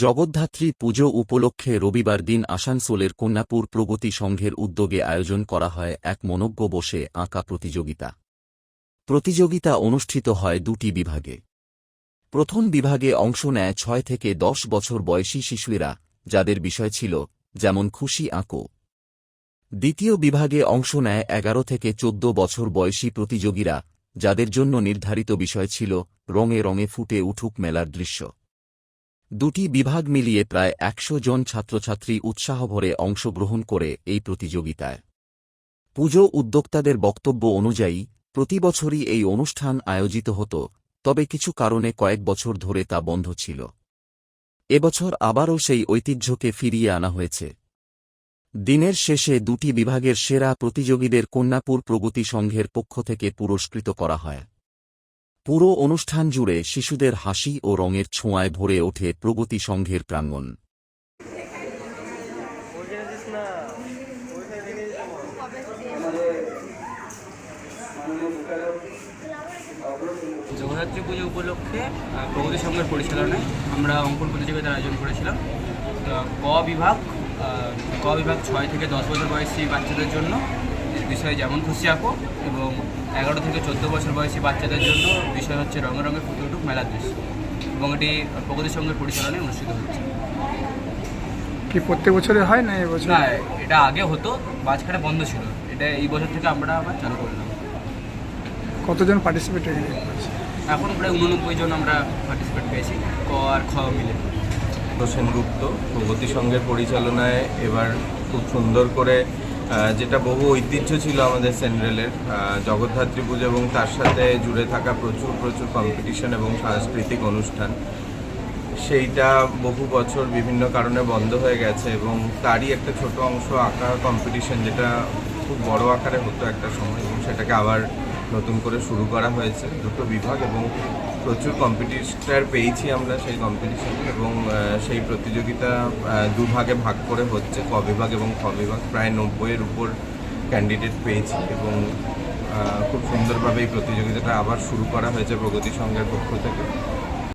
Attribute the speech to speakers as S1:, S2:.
S1: জগদ্ধাত্রী পুজো উপলক্ষে রবিবার দিন আসানসোলের কন্যাপুর প্রগতি সংঘের উদ্যোগে আয়োজন করা হয় এক মনোজ্ঞ বসে আঁকা প্রতিযোগিতা। প্রতিযোগিতা অনুষ্ঠিত হয় দুটি বিভাগে। প্রথম বিভাগে অংশ নেয় 6 থেকে 10 বছর বয়সী শিশুরা, যাদের বিষয় ছিল যেমন খুশি আঁকো। দ্বিতীয় বিভাগে অংশ নেয় 11 থেকে 14 বছর বয়সী প্রতিযোগীরা, যাদের জন্য নির্ধারিত বিষয় ছিল রঙে রঙে ফুটে উঠুক মেলার দৃশ্য। দুটি বিভাগ মিলিয়ে প্রায় 100 জন ছাত্রছাত্রী উৎসাহভরে অংশগ্রহণ করে এই প্রতিযোগিতায়। পুজো উদ্যোক্তাদের বক্তব্য অনুযায়ী প্রতি বছরই এই অনুষ্ঠান আয়োজিত হতো, তবে কিছু কারণে কয়েক বছর ধরে তা বন্ধ ছিল। এবছর আবারও সেই ঐতিহ্যকে ফিরিয়ে আনা হয়েছে। দিনের শেষে দুটি বিভাগের সেরা প্রতিযোগীদের কন্যাপুর প্রগতি সংঘের পক্ষ থেকে পুরস্কৃত করা হয়। পুরো অনুষ্ঠান জুড়ে শিশুদের হাসি ও রঙের ছোঁয়ায় ভরে ওঠে প্রগতি সংঘের প্রাঙ্গণ।
S2: জগদ্ধাত্রী পুজো উপলক্ষে প্রগতি সংঘের পরিচালনায় আমরা অঙ্কন প্রতিযোগিতার আয়োজন করেছিলাম। ক বিভাগ 6 থেকে 10 বছর বয়সী বাচ্চাদের জন্য বিষয় যেমন খুশি আঁকো, এবং 11 থেকে 14 বছর বয়সী বাচ্চাদের জন্য বিষয় হচ্ছে রঙে রঙে ফুটে উঠুক মেলার দৃশ্য, এবং এটি প্রগতি সংঘের পরিচালনায় অনুষ্ঠিত হচ্ছে।
S3: কি প্রত্যেক বছরে হয় না এবছর?
S2: না, এটা আগে হতো, মাঝখানে বন্ধ ছিল। এটা এই বছর থেকে আমরা আবার চালু করলাম।
S3: কতজন পার্টিসিপেট করেছে?
S2: এখন প্রায় 89 জন আমরা পার্টিসিপেট পেয়েছি, ক আর খ মিলে।
S4: সেনগুপ্ত প্রগতি সংঘের পরিচালনায় এবার খুব সুন্দর করে যেটা বহু ঐতিহ্য ছিল আমাদের সেন্ট্রালের জগদ্ধাত্রী পুজো, এবং তার সাথে জুড়ে থাকা প্রচুর কম্পিটিশন এবং সাংস্কৃতিক অনুষ্ঠান, সেইটা বহু বছর বিভিন্ন কারণে বন্ধ হয়ে গেছে, এবং তারই একটা ছোট অংশ আঁকা কম্পিটিশন, যেটা খুব বড় আকারে হতো একটা সময়, এবং সেটাকে আবার নতুন করে শুরু করা হয়েছে। দুটো বিভাগ এবং প্রচুর কম্পিটিটার পেয়েছি আমরা সেই কম্পিটিশনে, এবং সেই প্রতিযোগিতা দুভাগে ভাগ করে হচ্ছে, ক বিভাগ এবং খ বিভাগ। প্রায় 90-এর উপর ক্যান্ডিডেট পেয়েছি, এবং খুব সুন্দরভাবে এই প্রতিযোগিতাটা আবার শুরু করা হয়েছে প্রগতি সংঘের পক্ষ থেকে।